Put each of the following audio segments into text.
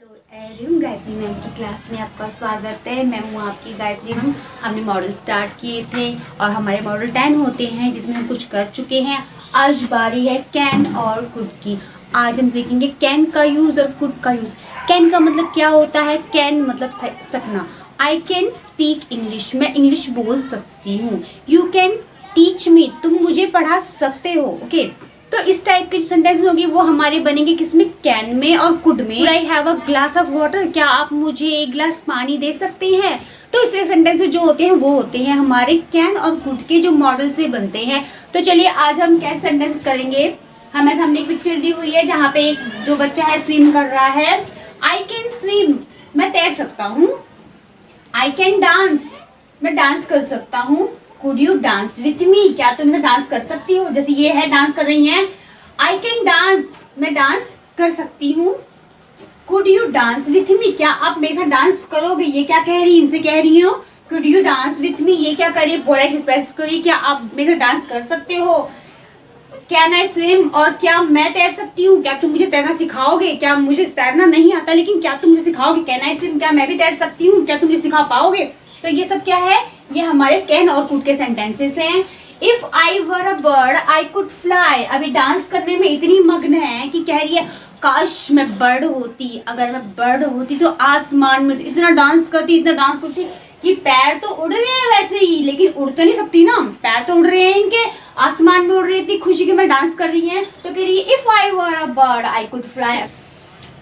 Hello Gayatri ma'am की class में आपका स्वागत है। मैं हूँ आपकी गायत्री मैम। हमने मॉडल स्टार्ट किए थे और हमारे मॉडल 10 होते हैं जिसमें हम कुछ कर चुके हैं। आज बारी है कैन और कुड की। आज हम देखेंगे कैन का यूज़ और कुड का यूज़। कैन का मतलब क्या होता है? कैन मतलब सकना। आई कैन स्पीक इंग्लिश, मैं इंग्लिश बोल सकती हूँ। यू कैन टीच मी, तुम मुझे पढ़ा सकते हो। ओके तो इस टाइप के जो सेंटेंस होगी वो हमारे बनेंगे किसमें? कैन में और कुड में। I have a glass of water, क्या आप मुझे एक गिलास पानी दे सकते हैं? तो इस सेंटेंस जो होते हैं वो होते हैं हमारे कैन और कुड के जो मॉडल से बनते हैं। तो चलिए आज हम क्या सेंटेंस करेंगे। हमें सामने एक पिक्चर दी हुई है जहाँ पे एक जो बच्चा है स्विम कर रहा है। आई कैन स्विम, मैं तैर सकता हूँ। आई कैन डांस, मैं डांस कर सकता हूँ। Could you dance with me, क्या तुम मेरे डांस कर सकती हो? जैसे ये है डांस कर रही हैं। आई कैन डांस, मैं डांस कर सकती हूँ। Could you dance with me, क्या आप मेरे साथ डांस करोगे? ये क्या कह रही है? इनसे कह रही हो could you dance with me. ये क्या करिए? पोलाइट रिक्वेस्ट करिए, क्या आप मेरे साथ डांस कर सकते हो? कैन आई स्विम, और क्या मैं तैर सकती हूँ? क्या तुम मुझे तैरना सिखाओगे? क्या मुझे तैरना नहीं आता लेकिन क्या तुम मुझे सिखाओगे? कैन आई स्विम, क्या मैं भी तैर सकती हूँ? क्या तुम मुझे सिखा पाओगे? तो ये सब क्या है? ये हमारे कैन और कुड के सेंटेंसेस हैं। If I were a bird I could fly, अभी डांस करने में इतनी मग्न है कि कह रही है काश मैं बर्ड होती, अगर मैं बर्ड होती तो आसमान में इतना डांस करती कि पैर तो उड़ रहे हैं वैसे ही लेकिन उड़ तो नहीं सकती ना। पैर तो उड़ रहे हैं इनके, आसमान में उड़ रही थी, खुशी के में डांस कर रही है। तो कह रही है if I were a bird I could fly.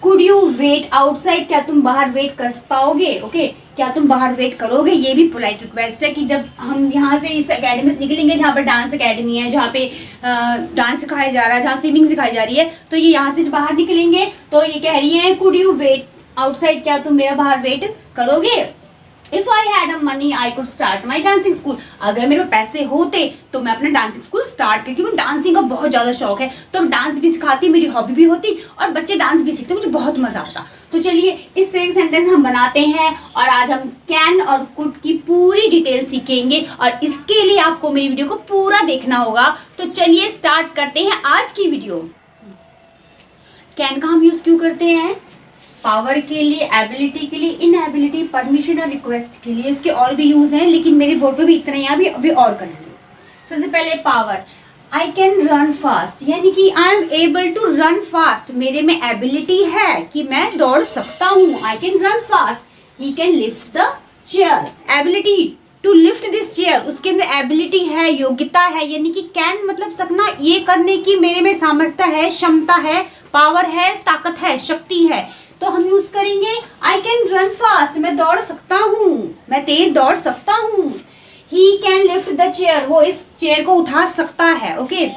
Could you wait outside, क्या तुम बाहर वेट कर पाओगे? ओके क्या तुम बाहर वेट करोगे? ये भी पोलाइट रिक्वेस्ट है कि जब हम यहाँ से इस एकेडमी से निकलेंगे जहाँ पर डांस एकेडमी है, जहाँ पे डांस सिखाया जा रहा है, जहाँ स्विमिंग सिखाई जा रही है, तो ये यहाँ से बाहर निकलेंगे तो ये कह रही है कुड यू वेट आउटसाइड, क्या तुम मेरा बाहर वेट करोगे? If I had a money I could start my dancing school, अगर मेरे पास पैसे होते तो मैं अपना डांसिंग स्कूल स्टार्ट करती, क्योंकि डांसिंग का बहुत ज्यादा शौक है। तो डांस भी सिखाती, मेरी हॉबी भी होती और बच्चे डांस भी सीखते, मुझे बहुत मजा आता। तो चलिए इस तरह के सेंटेंस हम बनाते हैं और आज हम कैन और कुड की पूरी डिटेल सीखेंगे और इसके लिए आपको मेरी वीडियो को पूरा देखना होगा। तो चलिए स्टार्ट करते हैं आज की वीडियो। कैन का हम यूज क्यों करते हैं? पावर के लिए, एबिलिटी के लिए, इनएबिलिटी, परमिशन और रिक्वेस्ट के लिए। इसके और भी यूज हैं लेकिन मेरे बोर्ड पे भी इतने हैं, अभी और करेंगे। सबसे पहले power, I can run fast, यानी कि I am able to run fast, मेरे में एबिलिटी है कि मैं दौड़ सकता हूँ। I can run fast. He can lift the chair, ability to lift this chair, उसके अंदर एबिलिटी है, योग्यता है, यानी कि कैन मतलब सकना, ये करने की मेरे में सामर्थ्य है, क्षमता है, पावर है, ताकत है, शक्ति है। तो हम यूज करेंगे आई कैन रन फास्ट, मैं दौड़ सकता हूँ, मैं तेज दौड़ सकता हूँ। ही कैन लिफ्ट द चेयर, वो इस चेयर को उठा सकता है। Okay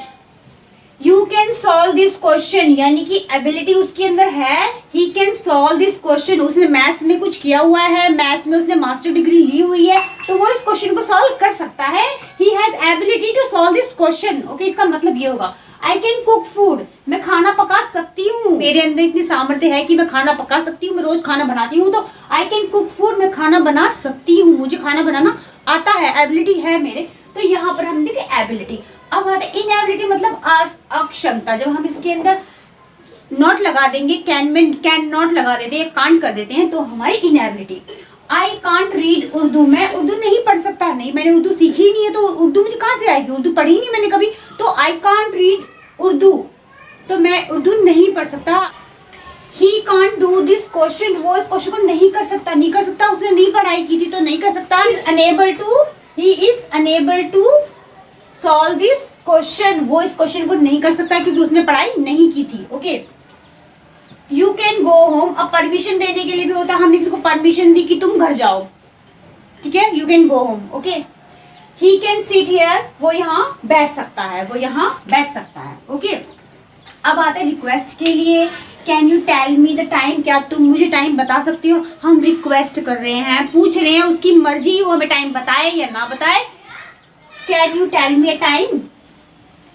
you can solve this question, यानी कि एबिलिटी उसके अंदर है। He can solve this question, उसने मैथ्स में कुछ किया हुआ है, मैथ्स में उसने मास्टर डिग्री ली हुई है, तो वो इस क्वेश्चन को सॉल्व कर सकता है। He has ability to solve this question. Okay इसका मतलब ये होगा आई कैन कुक फूड, मैं खाना पका सकती हूँ, मेरे अंदर इतनी सामर्थ्य है कि मैं खाना पका सकती हूँ, मैं रोज खाना बनाती हूँ। तो आई कैन कुक फूड, मैं खाना बना सकती हूँ, मुझे खाना बनाना आता है, एबिलिटी है मेरे। तो यहाँ पर हम देखें एबिलिटी। अब आते इनएबिलिटी मतलब अक्षमता। जब हम इसके अंदर नॉट लगा देंगे, कैन में कैन नॉट लगा देते हैं, कांट कर देते हैं, तो हमारी inability. I can't read Urdu, मैं उर्दू नहीं पढ़ सकता, नहीं मैंने उर्दू सीखी नहीं है तो उर्दू मुझे कहाँ से आएगी? उर्दू पढ़ी नहीं मैंने कभी। तो आई कांट रीड उर्दू, तो मैं उर्दू नहीं पढ़ सकता। He can't do this question, वो इस क्वेश्चन को नहीं कर सकता, उसने नहीं पढ़ाई की थी तो नहीं कर सकता। He is unable to solve this question, वो इस क्वेश्चन को नहीं कर सकता क्योंकि उसने पढ़ाई नहीं की थी। Okay you can go home, अब परमिशन देने के लिए भी होता है, हमने किसी को परमिशन दी कि तुम घर जाओ, ठीक है, you can go home. Okay he can sit here, वो यहाँ बैठ सकता है, ओके अब आता है रिक्वेस्ट के लिए। Can you tell me the time, क्या तुम मुझे टाइम बता सकती हो? हम रिक्वेस्ट कर रहे हैं, पूछ रहे हैं, उसकी मर्जी वो हमें टाइम बताए या ना बताए। Can you tell me a time,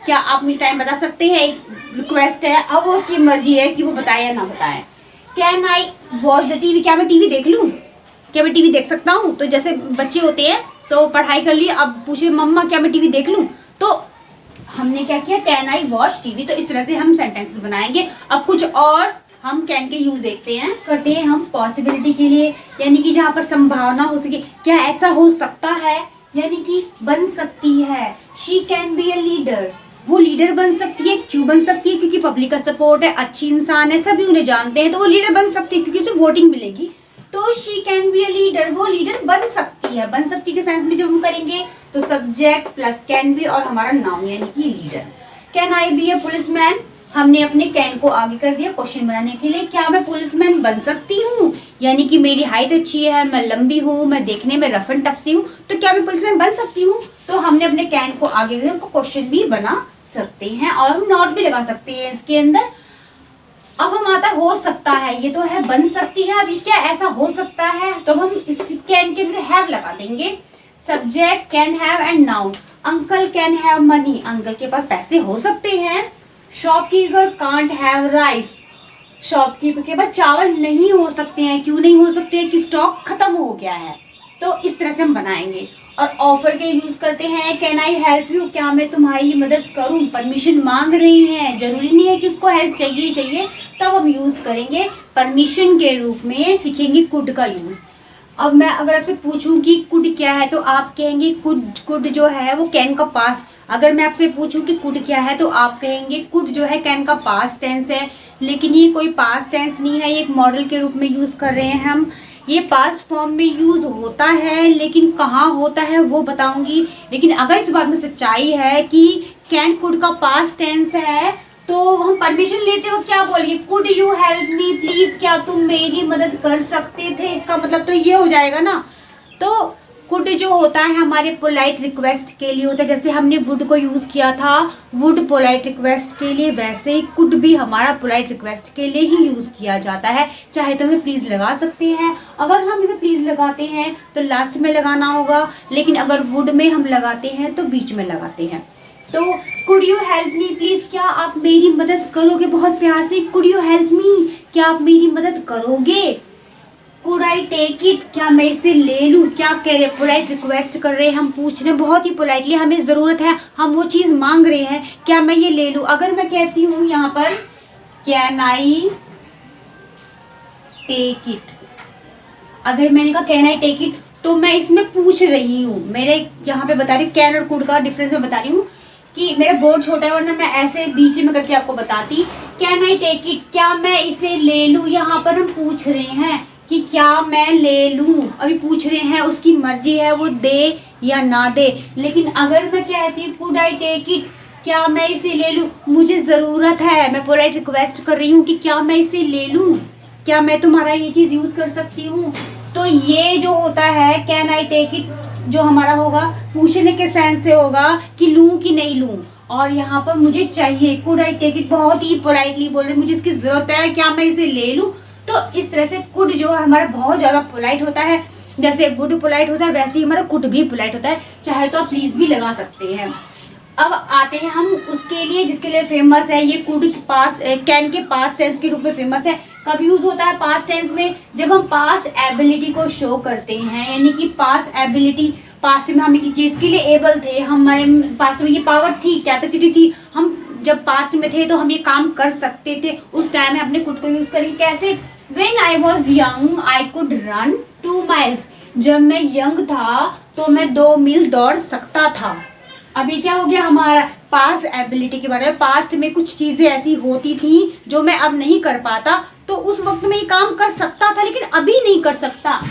क्या आप मुझे टाइम बता सकते हैं? रिक्वेस्ट है, अब वो उसकी मर्जी है कि वो बताए या ना बताए। Can I watch the TV, क्या मैं टीवी देख लूँ? क्या मैं टीवी देख सकता हूँ? तो जैसे बच्चे होते हैं तो पढ़ाई कर ली, अब पूछे मम्मा क्या मैं टीवी देख लूँ, तो हमने क्या किया कैन आई वॉच टीवी। तो इस तरह से हम सेंटेंसेस बनाएंगे। अब कुछ और हम कैन के यूज देखते हैं करते हैं हम पॉसिबिलिटी के लिए, यानी कि जहाँ पर संभावना हो सके, क्या ऐसा हो सकता है, यानी कि बन सकती है। She can be a leader, वो लीडर बन सकती है। क्यों बन सकती है? क्योंकि पब्लिक का सपोर्ट है, अच्छी इंसान है, सभी उन्हें जानते हैं, तो वो लीडर बन सकती है क्योंकि उसे वोटिंग मिलेगी। तो she can be a leader, वो लीडर बन सकती है। बन सकती के सेंस में जब हम करेंगे तो सब्जेक्ट प्लस कैन बी और हमारा नाउन यानी कि leader. Can I be a policeman, हमने अपने कैन को आगे कर दिया क्वेश्चन बनाने के लिए। क्या मैं पुलिसमैन बन सकती हूँ? यानी कि मेरी हाइट अच्छी है, मैं लंबी हूँ, मैं देखने में रफ एंड टफ सी हूँ, तो क्या मैं पुलिसमैन बन सकती हूँ? तो हमने अपने कैन को आगे कर क्वेश्चन भी बना सकते हैं और हम नोट भी लगा सकते हैं इसके अंदर। अब हम आता हो सकता है, ये तो है बन सकती है, अभी क्या ऐसा हो सकता है, तो हम इस कैन के अंदर हैव लगा देंगे। Subject can have and noun. Uncle can have money, uncle के पास पैसे हो सकते हैं। Shopkeeper can't have rice, shopkeeper के पास चावल नहीं हो सकते हैं। क्यों नहीं हो सकते हैं? कि स्टॉक खत्म हो गया है। तो इस तरह से हम बनाएंगे। और ऑफर के यूज करते हैं कैन आई हेल्प यू, क्या मैं तुम्हारी मदद करूं। परमिशन मांग रही हैं, जरूरी नहीं है कि उसको हेल्प चाहिए, तब हम यूज करेंगे परमिशन के रूप में। सीखेंगे कुड का यूज। अब मैं अगर आपसे पूछूं कि कुड क्या है तो आप कहेंगे कुड जो है वो कैन का पास। अगर मैं आपसे पूछूं कि कुड क्या है तो आप कहेंगे कुड जो है कैन का पास्ट टेंस है, लेकिन ये कोई पास्ट टेंस नहीं है, ये एक मॉडल के रूप में यूज कर रहे हैं हम। ये पास्ट फॉर्म में यूज होता है, लेकिन कहाँ होता है वो बताऊंगी। लेकिन अगर इस बात में सच्चाई है कि कैन कुड का पास्ट टेंस है तो हम परमिशन लेते हो क्या बोलिए, could you help me please, क्या तुम मेरी मदद कर सकते थे, इसका मतलब तो ये हो जाएगा ना। तो कुड जो होता है हमारे पोलाइट रिक्वेस्ट के लिए होता है। जैसे हमने वुड को यूज किया था वुड पोलाइट रिक्वेस्ट के लिए, वैसे ही कुड भी हमारा पोलाइट रिक्वेस्ट के लिए ही यूज किया जाता है। चाहे तो हमें प्लीज लगा सकते हैं, अगर हम इसे प्लीज लगाते हैं तो लास्ट में लगाना होगा, लेकिन अगर वुड में हम लगाते हैं तो बीच में लगाते हैं। तो could you help me please, क्या आप मेरी मदद करोगे, बहुत प्यार से कुड यू हेल्प मी, क्या आप मेरी मदद करोगे। कुड आई टेक इट, क्या मैं इसे ले लूं। क्या कह रहे, पोलाइट रिक्वेस्ट कर रहे हैं, हम पूछ रहे हैं बहुत ही पोलाइटली, हमें जरूरत है, हम वो चीज मांग रहे हैं, क्या मैं ये ले लूं। अगर मैं कहती हूँ यहाँ पर कैन आई टेक इट, अगर मैंने कहा कैन आई टेक इट तो मैं इसमें पूछ रही हूँ। मेरे यहाँ पे बता रही हूँ कैन और कुड का डिफरेंस मैं बता रही हूँ कि मेरा बोर्ड छोटा है, वरना मैं ऐसे बीच में करके आपको बताती। कैन आई टेक इट, क्या मैं इसे ले लूं। यहाँ पर हम पूछ रहे हैं कि क्या मैं ले लूं, अभी पूछ रहे हैं, उसकी मर्जी है वो दे या ना दे। लेकिन अगर मैं कहती हूँ कुड आई टेक इट, क्या मैं इसे ले लूं, मुझे जरूरत है, मैं पोलाइट रिक्वेस्ट कर रही हूँ कि क्या मैं इसे ले लूं, क्या मैं तुम्हारा ये चीज यूज कर सकती हूँ। तो ये जो होता है कैन आई टेक इट जो हमारा होगा पूछने के सेंस से होगा कि लूं कि नहीं लूं। और यहाँ पर मुझे चाहिए, कुड आई टेक इट बहुत ही पोलाइटली बोल रहे, मुझे इसकी जरूरत है, क्या मैं इसे ले लूं। तो इस तरह से कुड जो है हमारा बहुत ज्यादा पोलाइट होता है। जैसे वुड पोलाइट होता है वैसे ही हमारा कुड भी पोलाइट होता है। चाहे तो आप प्लीज भी लगा सकते हैं। अब आते हैं हम उसके लिए जिसके लिए फेमस है, ये कुड के पास कैन के पास्ट टेंस के रूप में फेमस है। कब यूज होता है पास्ट टेंस में, जब हम पास्ट एबिलिटी को शो करते हैं, यानी कि पास्ट एबिलिटी, पास्ट में हम एक चीज के लिए एबल थे, हमारे पास्ट में ये पावर थी, कैपेसिटी थी, हम जब पास्ट में थे तो हम ये काम कर सकते थे, उस टाइम में अपने कुड को यूज करेंगे। कैसे, when I was young I could run 2 miles, जब मैं यंग था तो मैं 2 मील दौड़ सकता था। अभी क्या हो गया हमारा पास्ट एबिलिटी के बारे में, पास्ट में कुछ चीजें ऐसी होती थी जो मैं अब नहीं कर पाता, तो उस वक्त में ये काम कर सकता था लेकिन अभी नहीं कर सकता।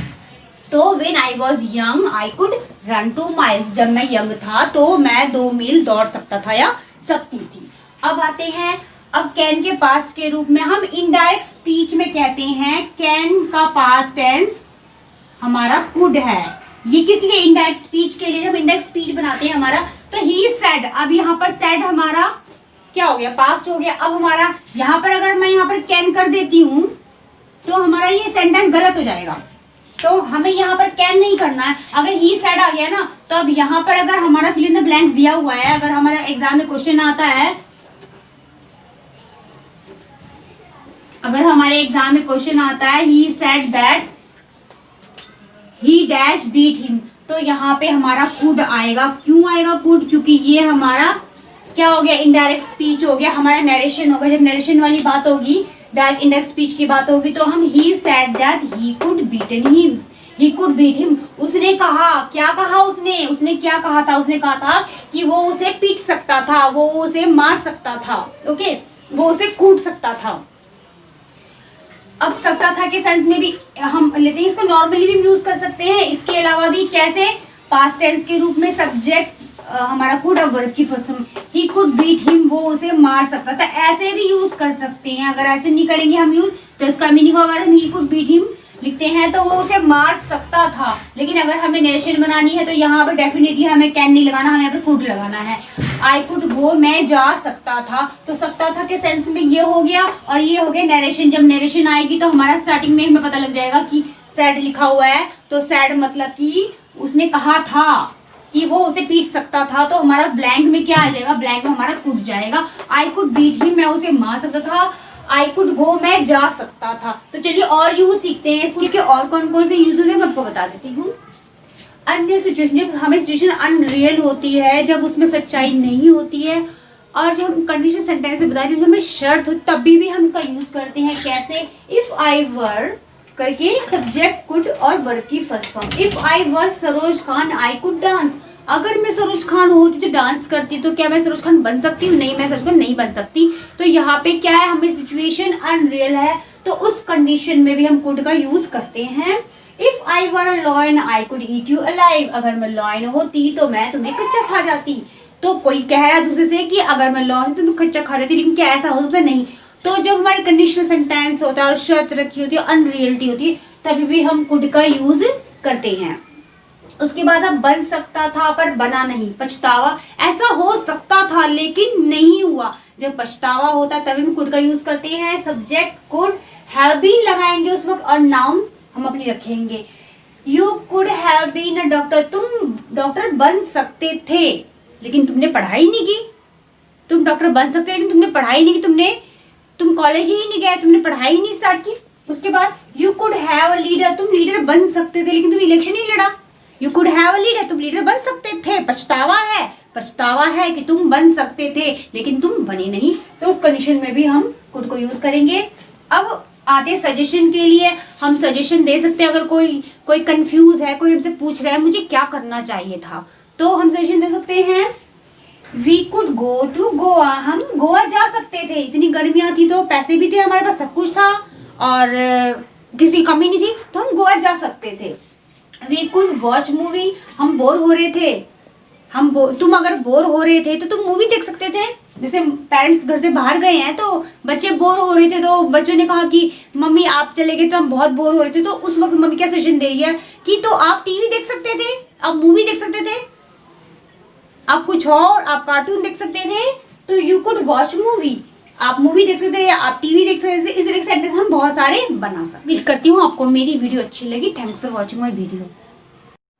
तो when I was young I could run 2 miles, जब मैं यंग था तो मैं 2 मील दौड़ सकता था या सकती थी। अब आते हैं, अब कैन के पास्ट के रूप में हम इनडायरेक्ट स्पीच में कहते हैं कैन का पास्ट टेंस हमारा कुड है। ये किस लिए, इनडायरेक्ट स्पीच के लिए। जब इनडायरेक्ट स्पीच बनाते हैं हमारा तो ही सेड, अब यहाँ पर सेड हमारा क्या हो गया, पास्ट हो गया। अब हमारा यहाँ पर अगर मैं यहाँ पर कैन कर देती हूँ तो हमारा ये सेंटेंस गलत हो जाएगा, तो हमें यहाँ पर कैन नहीं करना है। अगर ही सेड आ गया ना, तो अब यहाँ पर अगर हमारा फिल इन द ब्लैंक्स दिया हुआ है, अगर हमारा एग्जाम में क्वेश्चन आता है, अगर हमारे एग्जाम में क्वेश्चन आता है he said that he dash beat him, तो यहाँ पे हमारा कुड आएगा। क्यों आएगा कुड, क्योंकि ये हमारा क्या हो गया, इनडायरेक्ट स्पीच हो गया, हमारा नरेशन होगा। जब नरेशन वाली बात होगी दैट इंडेक्स स्पीच की बात होगी तो हम he said that he could beaten him, he could beat him. उसने कहा, क्या कहा उसने क्या कहा था? उसने कहा था कि वो उसे पीट सकता था, वो उसे मार सकता था। ओके, वो उसे कूट सकता था। अब सकता था के सेंस में भी हम लेते हैं, इसको नॉर्मली भी यूज कर सकते हैं। इसके अलावा भी कैसे? पास्ट टेंस के रूप में सब्जेक्ट हमारा कुड और वर्ब की form, he could beat him, वो उसे मार सकता था, ऐसे भी यूज कर सकते हैं। अगर ऐसे नहीं करेंगे हम यूज तो इसका मीनिंग अगर हम ही कुड बीट हिम लिखते हैं तो वो उसे मार सकता था। लेकिन अगर हमें नरेशन बनानी है तो यहाँ पर डेफिनेटली हमें कैन नहीं लगाना, हमें यहाँ पर कुड लगाना है। आई कुड गो, मैं जा सकता था, तो सकता था के सेंस में ये हो गया और ये हो गया नरेशन। जब नरेशन आएगी तो हमारा स्टार्टिंग में हमें पता लग जाएगा कि सैड लिखा हुआ है, तो सैड मतलब कि उसने कहा था कि वो उसे पीट सकता था, तो हमारा ब्लैंक में क्या आ जाएगा? ब्लैंक में हमारा कुड जाएगा। आई कुड बीट हिम, मैं उसे मार सकता था। आई कुड गो, मैं जा सकता था। तो चलिए और यूज सीखते हैं इसके और कौन कौन से यूजेस है मैं आपको बता देती हूँ। अन्य सिचुएशन, जब हमें सिचुएशन अनरियल होती है, जब उसमें सच्चाई नहीं होती है, और जब हम कंडीशन सेंटेंस से बताए जिसमें हमें शर्त हो, तभी भी हम इसका यूज करते हैं। कैसे? इफ आई वर करके सब्जेक्ट कुड और वर्ब की first form. If I were Saroj Khan I could dance, अगर मैं सरोज खान होती तो डांस करती, तो क्या मैं सरोज खान बन सकती हूँ? नहीं, मैं सरोज खान नहीं बन सकती। तो यहाँ पे क्या है? हमें सिचुएशन अनरियल है, तो उस कंडीशन में भी हम कुड का यूज करते हैं। If I were a lion I could eat you alive, अगर मैं लॉयन होती तो मैं तुम्हें कच्चा खा जाती। तो कोई कह रहा है दूसरे से कि अगर मैं लॉयन होती तो कच्चा खा जाती, लेकिन क्या ऐसा हो सकता है? नहीं। तो जब हमारे कंडीशनल सेंटेंस होता है और शर्त रखी होती है, अनरियलिटी होती है, तभी भी हम कुड का यूज करते हैं। उसके बाद अब बन सकता था पर बना नहीं, पछतावा, ऐसा हो सकता था लेकिन नहीं हुआ। जब पछतावा होता है तभी हम कुड का यूज करते हैं। सब्जेक्ट कुड हैव बीन लगाएंगे उस वक्त और नाउन हम अपनी रखेंगे। You could have been a doctor, तुम डॉक्टर बन सकते थे लेकिन तुमने पढ़ाई नहीं की। तुम डॉक्टर बन सकते थे लेकिन तुमने पढ़ाई नहीं की, तुम कॉलेज ही नहीं गए, तुमने पढ़ाई नहीं स्टार्ट की। उसके बाद you could have a leader, तुम लीडर बन सकते थे लेकिन तुम इलेक्शन नहीं लड़ा। You could have a leader, तुम लीडर बन सकते थे। पछतावा है कि तुम बन सकते थे लेकिन तुम बने नहीं, तो उस कंडीशन में भी हम कुड को यूज करेंगे। अब आते सजेशन के लिए, हम सजेशन दे सकते हैं। अगर कोई कंफ्यूज है, कोई हमसे पूछ रहा है मुझे क्या करना चाहिए था, तो हम सजेशन दे सकते हैं। We could go to Goa, हम गोवा जा सकते थे। इतनी गर्मियां थी तो पैसे भी थे हमारे पास, सब कुछ था और किसी कमी नहीं थी, तो हम गोवा जा सकते थे। वी कुड वॉच मूवी, हम बोर हो रहे थे, तुम अगर बोर हो रहे थे तो तुम मूवी देख सकते थे। जैसे पेरेंट्स घर से बाहर गए हैं तो बच्चे बोर हो रहे थे, तो बच्चों ने कहा कि मम्मी आप चले गए तो हम बहुत बोर हो रहे थे, तो उस वक्त मम्मी क्या सजेशन दे रही है कि तो आप टीवी देख सकते थे, आप मूवी देख सकते थे, आप कुछ और, आप कार्टून देख सकते थे। तो यू कुड वॉच मूवी, आप मूवी देख सकते थे या आप टीवी देख सकते थे। इस तरह के सेंटेंस हम बहुत सारे बना सकते। उम्मीद करती हूँ आपको मेरी वीडियो अच्छी लगी। Thanks for watching my video.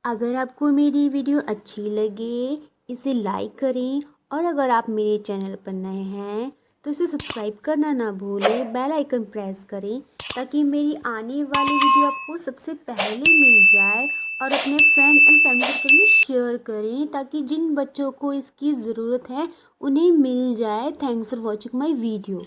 अगर आपको मेरी वीडियो अच्छी लगे इसे लाइक करें, और अगर आप मेरे चैनल पर नए हैं तो इसे सब्सक्राइब करना ना भूलें, बेल आइकन प्रेस करें ताकि मेरी आने वाली वीडियो आपको सबसे पहले मिल जाए। और अपने फ्रेंड एंड फैमिली सर्कल में शेयर करें ताकि जिन बच्चों को इसकी ज़रूरत है उन्हें मिल जाए। Thanks for watching my video.